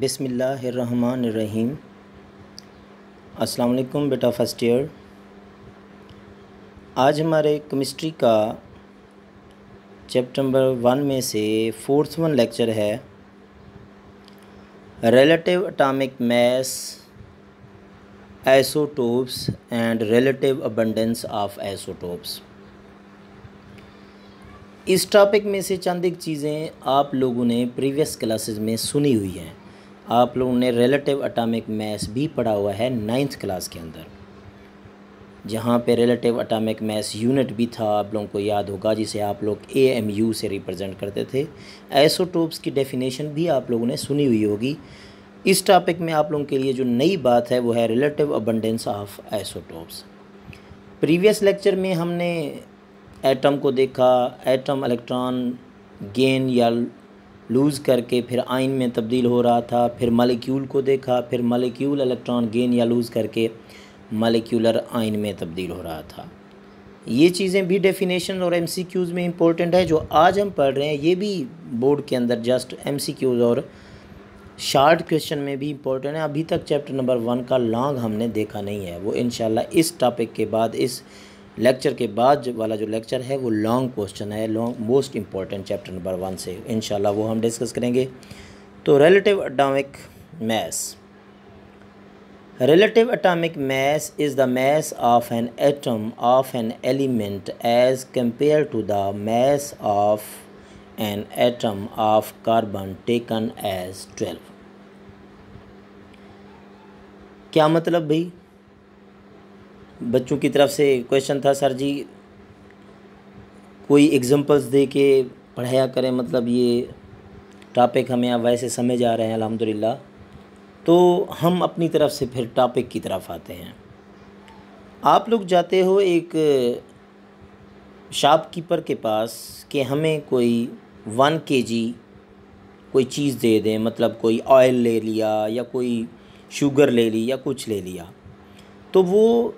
बिस्मिल्लाहिर्रहमानिर्रहीम। अस्सलाम वालेकुम बेटा फर्स्ट ईयर। आज हमारे केमिस्ट्री का चैप्टर नंबर 1 में से फोर्थ वन लेक्चर है relative atomic mass, isotopes and relative abundance of isotopes. इस टॉपिक में से चंद एक चीज़ें आप लोगों ने प्रीवियस क्लासेस में सुनी हुई हैं। आप लोगों ने रिलेटिव एटॉमिक मास भी पढ़ा हुआ है 9th क्लास के अंदर, जहाँ पे रिलेटिव एटॉमिक मास यूनिट भी था, आप लोगों को याद होगा, जिसे आप लोग AMU से रिप्रेजेंट करते थे। आइसोटोप्स की डेफिनेशन भी आप लोगों ने सुनी हुई होगी। इस टॉपिक में आप लोगों के लिए जो नई बात है वो है relative abundance of isotopes. Previous lecture में हमने एटम को देखा, एटम इलेक्ट्रॉन गेन या लूज़ करके फिर आयन में तब्दील हो रहा था। फिर मॉलिक्यूल को देखा, फिर मॉलिक्यूल इलेक्ट्रॉन गेन या लूज़ करके मॉलिक्यूलर आयन में तब्दील हो रहा था। ये चीज़ें भी डेफिनेशन और MCQs में इंपॉर्टेंट है। जो आज हम पढ़ रहे हैं ये भी बोर्ड के अंदर जस्ट MCQs और शार्ट क्वेश्चन में भी इंपॉर्टेंट है। अभी तक चैप्टर नंबर 1 का लॉन्ग हमने देखा नहीं है, वो इंशाल्लाह इस टॉपिक के बाद, इस लेक्चर के बाद वाला जो लेक्चर है वो लॉन्ग क्वेश्चन है, long most important chapter number 1 से इंशाल्लाह वो हम डिस्कस करेंगे। तो relative atomic mass. Relative atomic mass is the mass of an atom of an element as compare to the mass of an atom of carbon taken as 12। क्या मतलब भाई? बच्चों की तरफ से क्वेश्चन था, सर जी कोई एग्जांपल्स दे के पढ़ाया करें, मतलब ये टॉपिक हमें अब वैसे समझ आ रहे हैं अल्हम्दुलिल्लाह। तो हम अपनी तरफ से फिर टॉपिक की तरफ आते हैं। आप लोग जाते हो एक शॉपकीपर के पास कि हमें कोई 1 kg कोई चीज़ दे दें, मतलब कोई ऑयल ले लिया या कोई शुगर ले ली या कुछ ले लिया। तो वो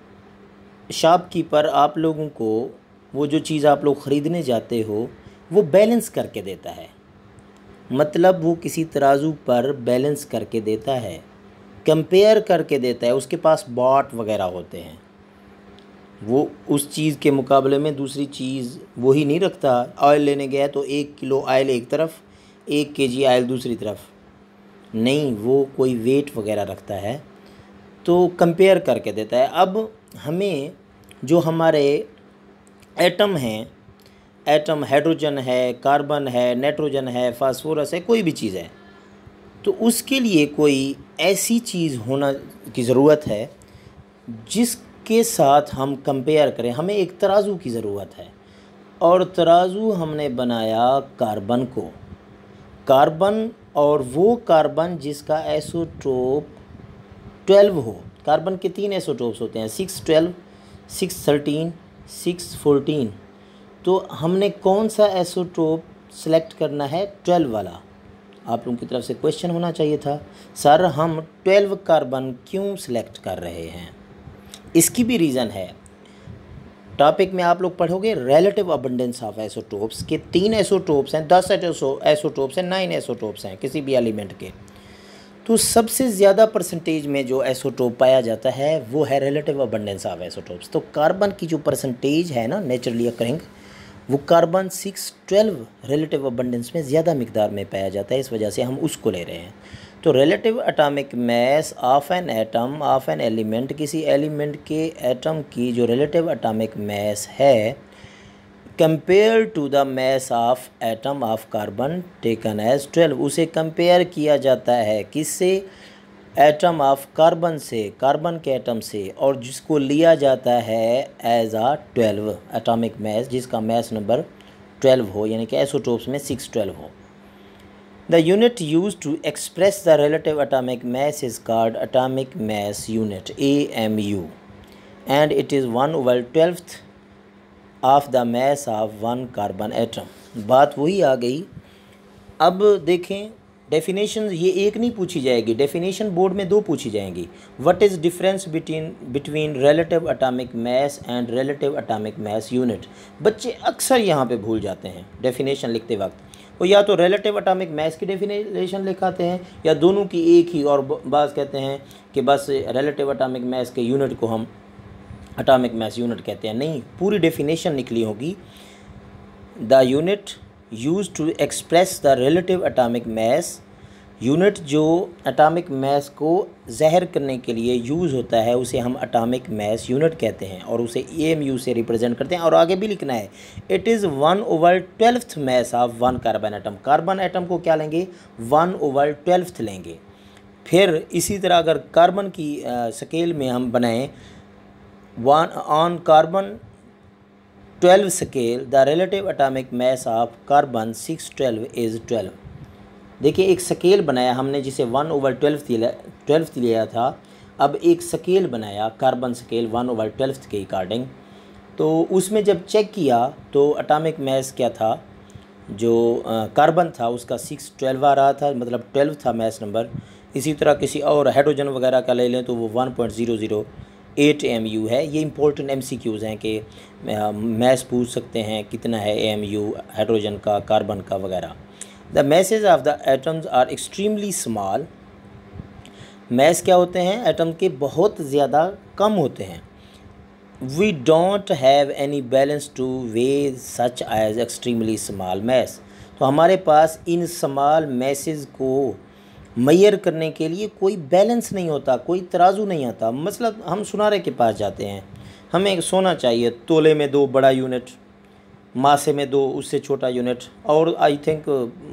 शॉपकीपर आप लोगों को वो जो चीज़ आप लोग ख़रीदने जाते हो वो बैलेंस करके देता है, मतलब वो किसी तराजू पर बैलेंस करके देता है, कंपेयर करके देता है। उसके पास बाट वगैरह होते हैं, वो उस चीज़ के मुकाबले में दूसरी चीज़ वही नहीं रखता। ऑयल लेने गया तो 1 किलो ऑयल एक तरफ, 1 kg ऑयल दूसरी तरफ, नहीं, वो कोई वेट वगैरह रखता है तो कंपेयर करके देता है। अब हमें जो हमारे एटम हैं, एटम हाइड्रोजन है, कार्बन है, नाइट्रोजन है, फास्फोरस है, कोई भी चीज़ है, तो उसके लिए कोई ऐसी चीज़ होना की ज़रूरत है जिसके साथ हम कंपेयर करें। हमें एक तराजू की ज़रूरत है और तराजू हमने बनाया कार्बन को, कार्बन, और वो कार्बन जिसका आइसोटोप 12 हो। कार्बन के 3 आइसोटोप्स होते हैं, 612, 613, 614। तो हमने कौन सा आइसोटोप सेलेक्ट करना है? 12 वाला। आप लोगों की तरफ से क्वेश्चन होना चाहिए था, सर हम 12 कार्बन क्यों सिलेक्ट कर रहे हैं? इसकी भी रीज़न है। टॉपिक में आप लोग पढ़ोगे रिलेटिव अबंडेंस ऑफ आइसोटोप्स के 3 आइसोटोप्स हैं, 10 आइसोटोप्स हैं, 9 आइसोटोप्स हैं किसी भी एलिमेंट के। तो सबसे ज़्यादा परसेंटेज में जो आइसोटोप पाया जाता है वो है रिलेटिव अबंडेंस ऑफ आइसोटोप्स। तो कार्बन की जो परसेंटेज है ना नेचुरली अकरिंग, वो कार्बन 612 रिलेटिव अबंडेंस में ज़्यादा मिकदार में पाया जाता है, इस वजह से हम उसको ले रहे हैं। तो relative atomic mass of an atom of an element, किसी एलिमेंट के एटम की जो रिलेटिव एटॉमिक मास है compare to the mass of atom of carbon taken as 12, उसे कंपेयर किया जाता है किससे? एटम ऑफ कार्बन से, कार्बन के एटम से, और जिसको लिया जाता है एज आ 12 एटॉमिक मास, जिसका मास नंबर 12 हो, यानी कि आइसोटोप्स में 612 हो। The unit use to express the relative atomic mass is called atomic mass unit, AMU, and it is 1/12 of the mass of 1 carbon atom. बात वही आ गई। अब देखें डेफिनेशन, ये एक नहीं पूछी जाएगी, डेफिनेशन बोर्ड में 2 पूछी जाएंगी। What is difference between relative atomic mass and relative atomic mass unit? बच्चे अक्सर यहाँ पे भूल जाते हैं डेफिनेशन लिखते वक्त। वो या तो रिलेटिव एटॉमिक मास की डेफिनेशन लिखाते हैं या दोनों की एक ही, और बात कहते हैं कि बस रिलेटिव एटॉमिक मास के यूनिट को हम एटॉमिक मास यूनिट कहते हैं। नहीं, पूरी डेफिनेशन निकली होगी। The unit use to express the relative atomic mass, unit जो एटॉमिक मास को ज़ाहिर करने के लिए यूज़ होता है उसे हम एटॉमिक मास यूनिट कहते हैं और उसे AMU से रिप्रेजेंट करते हैं। और आगे भी लिखना है, it is 1/12 mass of 1 carbon atom. Carbon atom को क्या लेंगे, 1/12 लेंगे। फिर इसी तरह अगर कार्बन की स्केल में हम बनाएं, 1 on carbon 12 scale the relative atomic mass of carbon 612 is 12। देखिए एक स्केल बनाया हमने जिसे 1/12 लिया था। अब एक स्केल बनाया कार्बन स्केल 1/12 के अकॉर्डिंग, तो उसमें जब चेक किया तो एटॉमिक मास क्या था, जो कार्बन था उसका 612 आ रहा था, मतलब 12 था मास नंबर। इसी तरह किसी और हाइड्रोजन वगैरह का ले लें तो वो 1.008 AMU है। ये इंपॉर्टेंट MCQs हैं कि मास पूछ सकते हैं कितना है AMU हाइड्रोजन का, कार्बन का वगैरह। The masses of the atoms are extremely small. Mass क्या होते हैं, एटम के बहुत ज़्यादा कम होते हैं। We don't have any balance to weigh such as extremely small mass. तो हमारे पास इन स्मॉल मैसेज को मैयर करने के लिए कोई बैलेंस नहीं होता, कोई तराजू नहीं आता। मतलब हम सुनारे के पास जाते हैं, हमें सोना चाहिए, तोले में 2 बड़ा यूनिट, मासे में 2 उससे छोटा यूनिट, और आई थिंक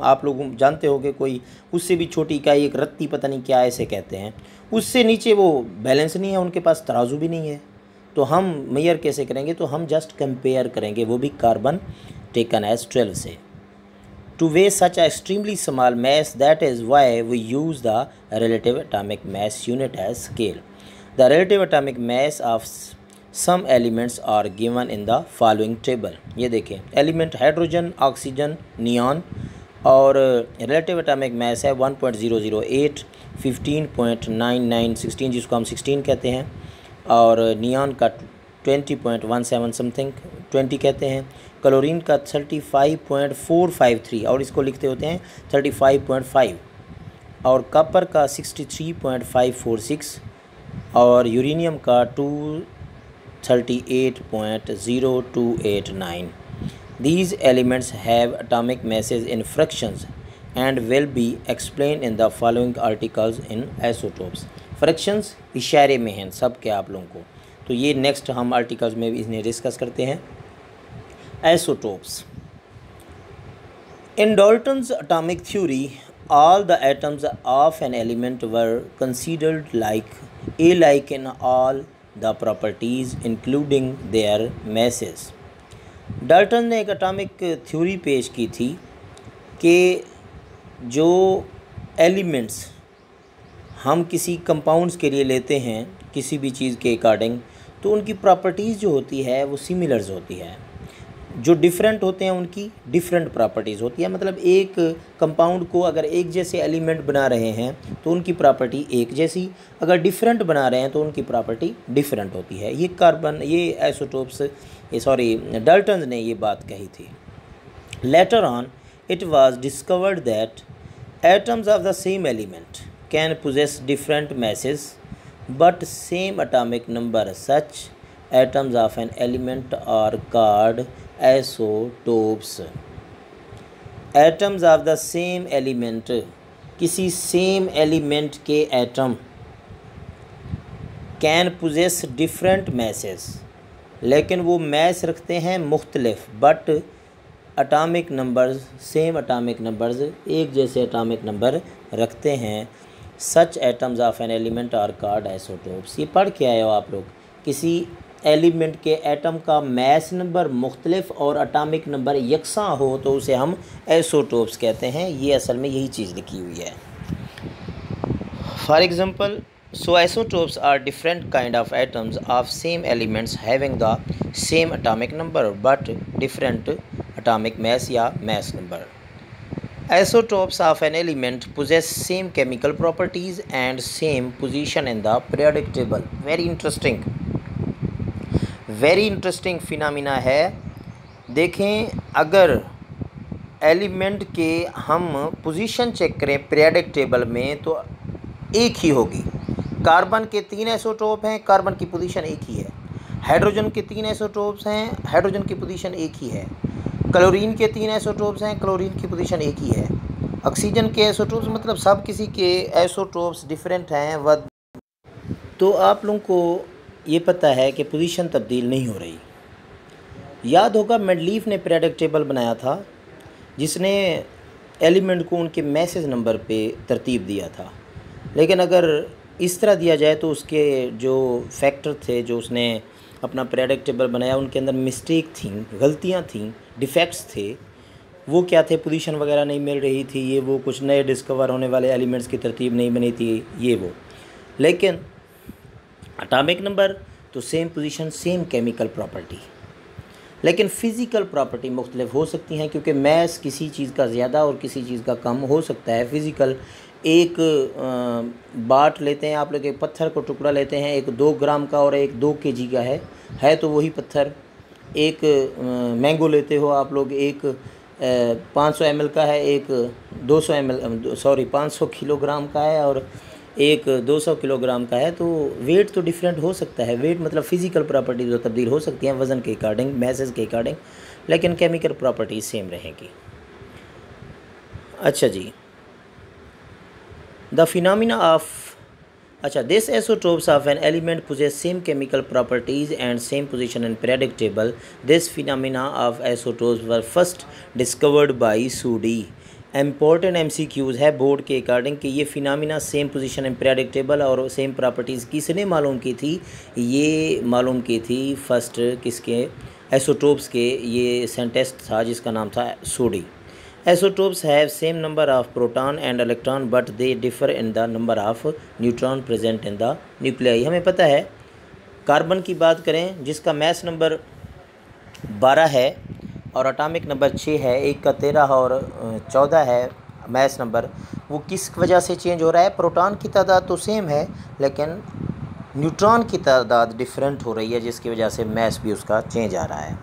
आप लोग जानते होंगे कोई उससे भी छोटी इकाई, एक रत्ती पता नहीं क्या ऐसे कहते हैं, उससे नीचे वो बैलेंस नहीं है, उनके पास तराजू भी नहीं है। तो हम मेयर कैसे करेंगे, तो हम जस्ट कंपेयर करेंगे, वो भी कार्बन टेकन एज 12 से। To weigh such extremely small mass, that is why we use the relative atomic mass unit as scale. The relative atomic mass of some elements are given in the following table. ये देखें, element hydrogen, oxygen, neon, और relative atomic mass है 1.008, 15.99, 16 जिसको हम 16 कहते हैं, और neon का 20.17 समथिंग 20 कहते हैं, क्लोरीन का 35.453 और इसको लिखते होते हैं 35.5, और कॉपर का 63.546, और यूरेनियम का 238.0289। These elements have atomic masses in fractions and will be explained in the following articles in isotopes. Fractions इशारे में हैं सब के आप लोगों को, तो ये नेक्स्ट हम आर्टिकल्स में भी इन्हें डिस्कस करते हैं। Isotopes. In Dalton's atomic theory, all the atoms of an element were considered alike in all the properties including their masses. Dalton ने एक एटॉमिक थ्योरी पेश की थी कि जो एलिमेंट्स हम किसी कंपाउंड्स के लिए लेते हैं किसी भी चीज़ के अकॉर्डिंग, तो उनकी प्रॉपर्टीज़ जो होती है वो सिमिलर्स होती है। जो डिफरेंट होते हैं उनकी डिफरेंट प्रॉपर्टीज़ होती है। मतलब एक कंपाउंड को अगर एक जैसे एलिमेंट बना रहे हैं तो उनकी प्रॉपर्टी एक जैसी, अगर डिफरेंट बना रहे हैं तो उनकी प्रॉपर्टी डिफरेंट होती है। ये आइसोटोप्स डाल्टन ने ये बात कही थी। Later on it was discovered that atoms of the same element can possess different masses but same atomic number. Such atoms of an element are called isotopes. Atoms of the same element, किसी same element के atom can possess different masses, लेकिन वो mass रखते हैं मुख्तलिफ, but atomic numbers same atomic numbers एक जैसे atomic number रखते हैं। Such atoms of an element are called isotopes. ये पढ़ के आए हो आप लोग, किसी एलिमेंट के एटम का मैस नंबर मुख्तलिफ और एटॉमिक नंबर यकसा हो तो उसे हम आइसोटोप्स कहते हैं। ये असल में यही चीज़ लिखी हुई है। For example, so isotopes are different kind of atoms of same elements having the same atomic number but different atomic mass या mass number. Isotopes of an element possess same chemical properties and same position in the periodic table. very interesting phenomena है। देखें, अगर element के हम position check करें periodic table में तो एक ही होगी। कार्बन के 3 आइसोटोप हैं, कार्बन की पोजीशन एक ही है। हाइड्रोजन के 3 आइसोटोप्स हैं, हाइड्रोजन की पोजीशन एक ही है। क्लोरीन के 3 आइसोटोप्स हैं, क्लोरीन की पोजीशन एक ही है। ऑक्सीजन के आइसोटोप्स मतलब सब किसी के आइसोटोप्स डिफरेंट हैं। वह तो आप लोगों को ये पता है कि पोजीशन तब्दील नहीं हो रही। याद होगा मेंडलीफ ने पीरियोडिक टेबल बनाया था जिसने एलिमेंट को उनके मैसेज नंबर पे तरतीब दिया था, लेकिन अगर इस तरह दिया जाए तो उसके जो फैक्टर थे जो उसने अपना पीरियोडिक टेबल बनाया उनके अंदर मिस्टेक थी, गलतियां थी, डिफेक्ट्स थे। वो क्या थे? पोजीशन वगैरह नहीं मिल रही थी, ये वो कुछ नए डिस्कवर होने वाले एलिमेंट्स की तरतीब नहीं बनी थी, ये वो। लेकिन एटॉमिक नंबर तो same position, same chemical property, लेकिन फ़िज़िकल प्रॉपर्टी मुख्तलिफ हो सकती हैं क्योंकि मैस किसी चीज़ का ज़्यादा और किसी चीज़ का कम हो सकता है। फ़िज़िकल एक बाट लेते हैं आप लोग, एक पत्थर को टुकड़ा लेते हैं, एक 2 ग्राम का और एक 2 केजी का है तो वही पत्थर। एक मैंगो लेते हो आप लोग, एक 500 ml का है, एक 500 किलोग्राम का है और एक 200 किलोग्राम का है, तो वेट तो डिफरेंट हो सकता है। वेट मतलब फ़िज़िकल प्रॉपर्टी जो तब्दील हो सकती हैं वज़न के अकॉर्डिंग, मैसेज के अकॉर्डिंग, लेकिन केमिकल प्रॉपर्टी सेम रहेगी। अच्छा जी, the phenomena of this isotopes of an element possess same chemical properties and same position in periodic table. This phenomena of isotopes were first discovered by Soddy. Important MCQs है board के according कि ये phenomena same position in periodic table और same properties किसने मालूम की थी? ये मालूम की थी फर्स्ट किसके? आइसोटोप्स के। ये साइंटिस्ट था जिसका नाम था सोडी। Isotopes have same number of proton and electron but they differ in the number of neutron present in the nuclei. हमें पता है कार्बन की बात करें जिसका मैस नंबर 12 है और एटॉमिक नंबर 6 है, एक का 13 और 14 है मैस नंबर, वो किस वजह से चेंज हो रहा है? प्रोटॉन की तादाद तो सेम है लेकिन न्यूट्रॉन की तादाद डिफरेंट हो रही है जिसकी वजह से मैस भी उसका चेंज आ रहा है।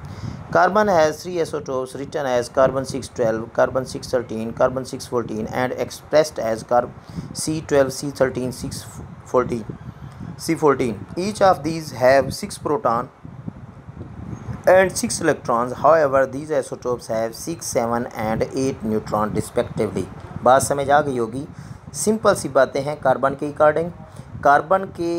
Carbon has 3 isotopes written as carbon 612, carbon 613, carbon 614 and expressed as C12, C13, 614, C14. Each of these have 6 proton and 6 electrons. However, these isotopes have 6, 7 and 8 neutron respectively. बात समझ आ गई होगी। सिंपल सी बातें हैं कार्बन के according. Carbon के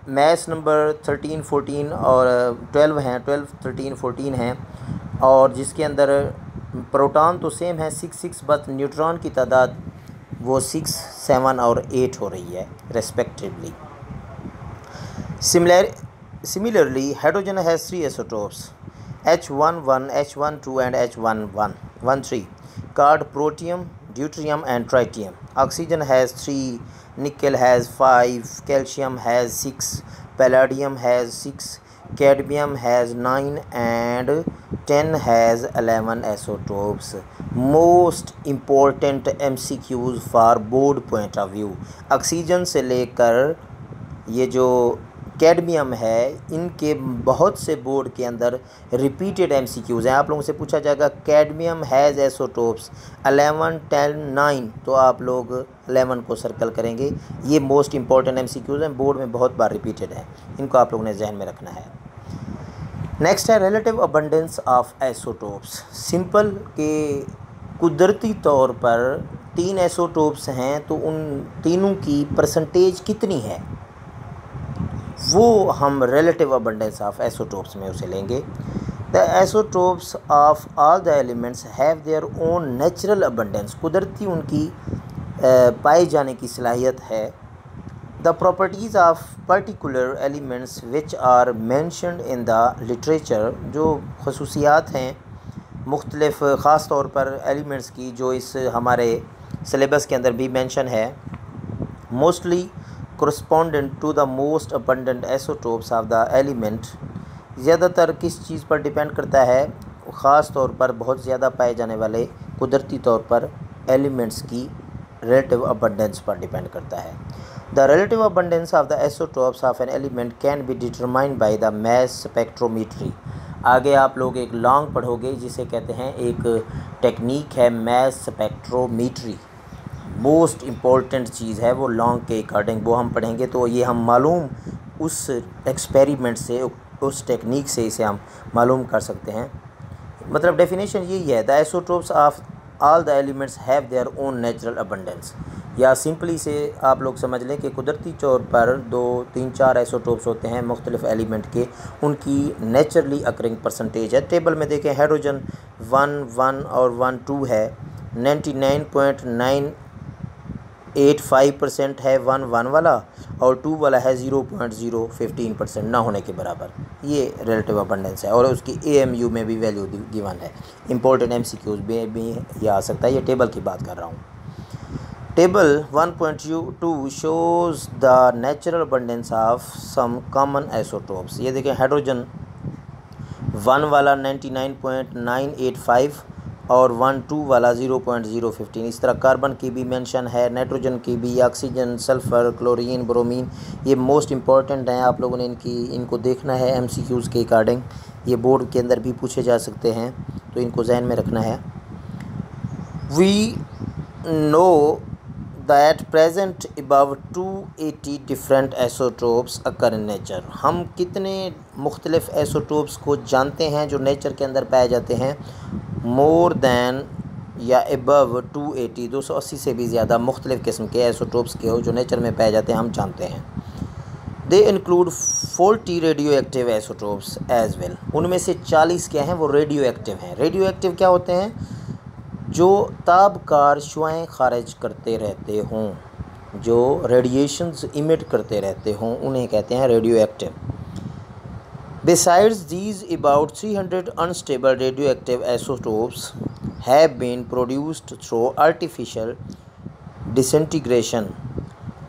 mass number 13, 14 और 12 हैं, 12, 13, 14 हैं और जिसके अंदर प्रोटॉन तो सेम है 6, 6, बट न्यूट्रॉन की तादाद वो 6, 7 और 8 हो रही है respectively. Similarly, hydrogen has 3 isotopes H11, H12 and H13 called protium, deuterium and tritium. Oxygen has 3, nickel has 5, calcium has 6, palladium has 6, cadmium has 9 and 10 has 11 isotopes. Most important MCQs for board point of view. Oxygen से लेकर ये जो cadmium है इनके बहुत से board के अंदर रिपीटेड MCQs हैं। आप लोगों से पूछा जाएगा कैडमियम हैज़ एसोटोप्स 11, 10, 9, तो आप लोग 11 को सर्कल करेंगे। ये मोस्ट इंपॉर्टेंट MCQs हैं, बोर्ड में बहुत बार रिपीटेड हैं, इनको आप लोगों ने जहन में रखना है। नेक्स्ट है रिलेटिव अबंडेंस ऑफ एसोटोप्स। सिंपल के कुदरती तौर पर 3 एसोटोप्स हैं तो उन तीनों की परसेंटेज कितनी है वो हम रिलेटिव अबंडेंस ऑफ एसोटोप्स में उसे लेंगे। The isotopes of all the elements have their own natural abundance. कुदरती उनकी पाए जाने की सलाहियत है। The properties of particular elements which are mentioned in the literature, जो खसूसियात हैं मुख्तलिफ ख़ास तौर पर एलिमेंट्स की जो इस हमारे सिलेबस के अंदर भी मेंशन है, mostly correspondent to the most abundant isotopes of the element। ज़्यादातर किस चीज़ पर डिपेंड करता है? ख़ास तौर पर बहुत ज़्यादा पाए जाने वाले कुदरती तौर पर एलिमेंट्स की रिलेटिव अबंडेंस पर डिपेंड करता है। The relative abundance of the isotopes of an element can be determined by the mass spectrometry। आगे आप लोग एक लॉन्ग पढ़ोगे जिसे कहते हैं, एक टेक्निक है मास स्पेक्ट्रोमीट्री, मोस्ट इम्पॉर्टेंट चीज़ है वो लॉन्ग के अकॉर्डिंग, वो हम पढ़ेंगे। तो ये हम मालूम उस एक्सपेरिमेंट से, उस टेक्निक से इसे हम मालूम कर सकते हैं। मतलब डेफिनेशन यही है, the isotopes of all the elements have their own natural abundance. या सिंपली से आप लोग समझ लें कि कुदरती तौर पर 2, 3, 4 आइसोटोप्स होते हैं मुख्तलिफ एलिमेंट के, उनकी नेचुरली अकरिंग परसेंटेज है। टेबल में देखें, हाइड्रोजन 1 और 1 2 है, 99.985% है 1 वाला, और 2 वाला है 0.015% ना होने के बराबर। ये रिलेटिव अबंडेंस है और उसकी AMU में भी वैल्यू गिवन है। इंपॉर्टेंट MCQs में भी ये आ सकता है। ये टेबल की बात कर रहा हूँ। Table 1.2 shows the natural abundance of some common isotopes. ये देखें, हाइड्रोजन 1 वाला 99.985 और 1 2 वाला 0.015। इस तरह कार्बन की भी मेंशन है, नाइट्रोजन की भी, ऑक्सीजन, सल्फ़र, क्लोरीन, ब्रोमीन। ये मोस्ट इम्पॉर्टेंट हैं, आप लोगों ने इनको देखना है MCQs के अकॉर्डिंग। ये बोर्ड के अंदर भी पूछे जा सकते हैं, तो इनको जहन में रखना है। We know that present above 280 different isotopes occur in nature. हम कितने मुख्तलिफ आइसोटोप्स को जानते हैं जो नेचर के अंदर पाए जाते हैं? मोर दैन या अबव 280 से भी ज़्यादा मुख्तलिफ़ किस्म के आइसोटोप्स के हो जो नेचर में पाए जाते हैं, हम जानते हैं। They include 40 radioactive isotopes as well. उनमें से 40 क्या हैं? वो रेडियो एक्टिव हैं। रेडियो एक्टिव क्या होते हैं? जो ताबकार शुआएँ खारिज करते रहते हों, जो रेडिएशंस इमिट करते रहते हों, उन्हें कहते हैं radio active. Besides these, about 300 unstable radioactive isotopes have been produced through artificial disintegration।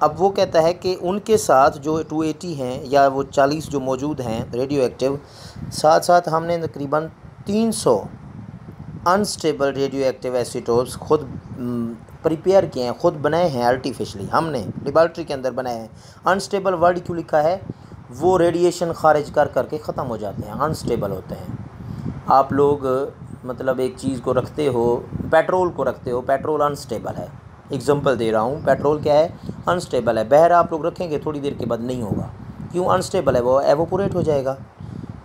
अब वो कहता है कि उनके साथ जो 280 हैं या वो 40 जो मौजूद हैं रेडियो एक्टिव, साथ साथ हमने तकरीबन 300 अनस्टेबल रेडियो एक्टिव आइसोटोप्स खुद प्रिपेयर किए हैं, खुद बनाए हैं आर्टिफिशली, हमने लेबॉर्ट्री के अंदर बनाए हैं। अनस्टेबल वर्ड क्यों लिखा है? वो रेडिएशन खारिज करके ख़त्म हो जाते हैं, अनस्टेबल होते हैं। आप लोग मतलब एक चीज़ को रखते हो, पेट्रोल को रखते हो, पेट्रोल अनस्टेबल है। एग्जांपल दे रहा हूँ, पेट्रोल क्या है? अनस्टेबल है। बहर आप लोग रखेंगे, थोड़ी देर के बाद नहीं होगा। क्यों? अनस्टेबल है, वो एवोपोरेट हो जाएगा।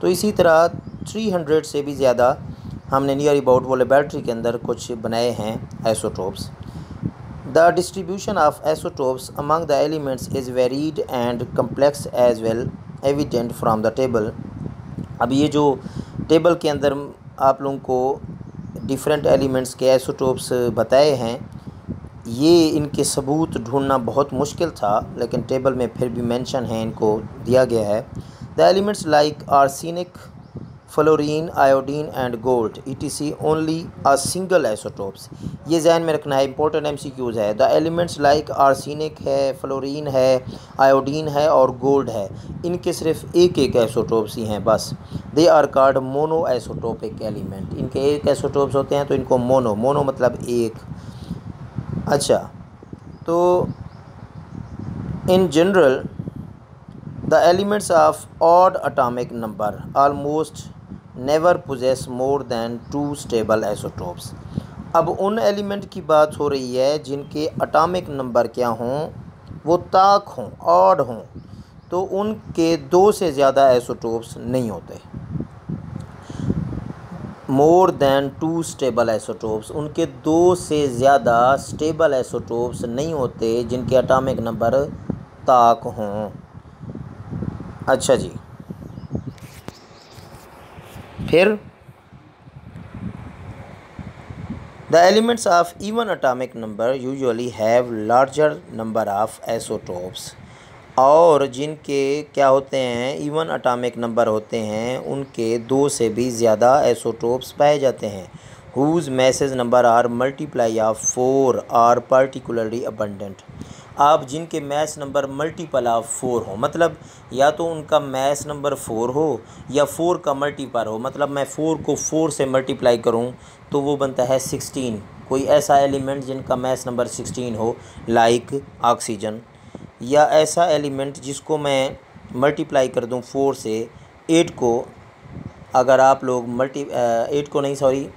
तो इसी तरह 300 से भी ज़्यादा हमने नियर अबाउट वो लेबॉर्ट्री के अंदर कुछ बनाए हैं isotopes. The distribution of isotopes among the elements is varied and complex as well evident from the table। अब ये जो टेबल के अंदर आप लोगों को डिफरेंट एलिमेंट्स के आइसोटोप्स बताए हैं, ये इनके सबूत ढूंढना बहुत मुश्किल था, लेकिन टेबल में फिर भी मेंशन है, इनको दिया गया है। The elements like arsenic, fluorine, iodine and gold ETC only a single isotopes. ये ध्यान में रखना है, इंपॉर्टेंट MCQs है। द एलिमेंट्स लाइक आर्सेनिक है, फ्लोरीन है, आयोडीन है और गोल्ड है, इनके सिर्फ एक आइसोटोप्स ही हैं बस। They are called mono isotopic element. इनके एक आइसोटोप्स होते हैं तो इनको मोनो मतलब एक। अच्छा, तो in general the elements of odd atomic number almost never possess more than 2 stable isotopes. अब उन एलिमेंट की बात हो रही है जिनके एटॉमिक नंबर क्या हों? वो ताक हों, ऑड हों, तो उनके 2 से ज़्यादा आइसोटोप्स नहीं होते। मोर दैन 2 स्टेबल आइसोटोप्स, उनके 2 से ज़्यादा स्टेबल आइसोटोप्स नहीं होते जिनके एटॉमिक नंबर ताक हों। अच्छा जी, फिर the elements of even atomic number usually have larger number of isotopes. और जिनके क्या होते हैं? इवन एटॉमिक नंबर होते हैं, उनके 2 से भी ज़्यादा आइसोटोप्स पाए जाते हैं। Whose masses number are multiply of 4 are particularly abundant. आप जिनके मैस नंबर मल्टीपल ऑफ 4 हो, मतलब या तो उनका मैस नंबर 4 हो या 4 का मल्टीपल हो, मतलब मैं 4 को 4 से मल्टीप्लाई करूं तो वो बनता है 16। कोई ऐसा एलिमेंट जिनका मैस नंबर 16 हो, लाइक ऑक्सीजन, या ऐसा एलिमेंट जिसको मैं मल्टीप्लाई कर दूं 4 से, 8 को अगर आप लोग 8 को नहीं, सॉरी,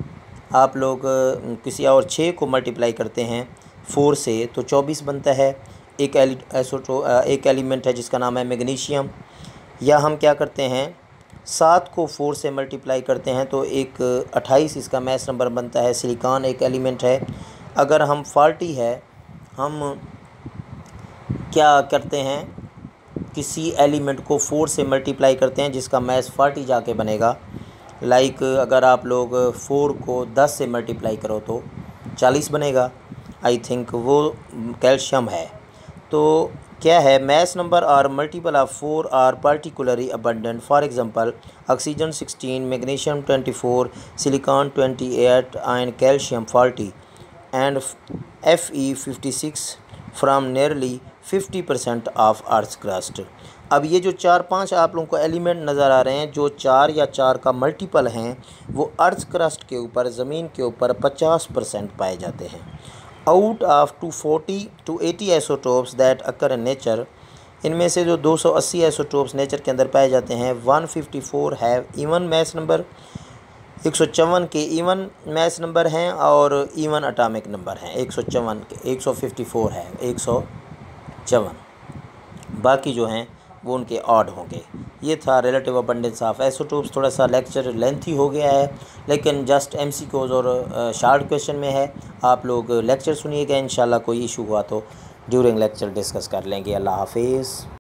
आप लोग किसी और 6 को मल्टीप्लाई करते हैं 4 से तो 24 बनता है। एक एलिमेंट है जिसका नाम है मैग्नीशियम। या हम क्या करते हैं, 7 को 4 से मल्टीप्लाई करते हैं तो एक 28 इसका मैथ नंबर बनता है। सिलिकॉन एक एलिमेंट है। अगर हम फॉल्टी है, हम क्या करते हैं, किसी एलिमेंट को 4 से मल्टीप्लाई करते हैं जिसका मैथ 40 जाके बनेगा। लाइक अगर आप लोग 4 को 10 से मल्टीप्लाई करो तो 40 बनेगा। आई थिंक वो कैल्शियम है। तो क्या है, mass number are multiple of 4 are particularly abundant. For example oxygen 16, magnesium 24, silicon 28 and calcium 40 and Fe 56 from nearly 50% of earth crust. अब ये जो 4-5 आप लोगों को एलिमेंट नज़र आ रहे हैं, जो 4 या 4 का मल्टीपल हैं, वो अर्थ क्रस्ट के ऊपर, ज़मीन के ऊपर 50% पाए जाते हैं। Out of 240 to 80 isotopes that occur in nature, इनमें से जो 280 आइसोटोप्स नेचर के अंदर पाए जाते हैं, 154 हैव इवन मैथ नंबर, 154 के इवन मैथ नंबर हैं और इवन एटॉमिक नंबर हैं। 154 के 154 है, 154, बाकी जो हैं वो उनके ऑड होंगे। ये था रिलेटिव अबंडेंस ऑफ आइसोटोप्स। थोड़ा सा लेक्चर लेंथी हो गया है, लेकिन जस्ट MCQs और शार्ट क्वेश्चन में है। आप लोग लेक्चर सुनिएगा, इंशाल्लाह कोई इशू हुआ तो ड्यूरिंग लेक्चर डिस्कस कर लेंगे। अल्लाह हाफिज़।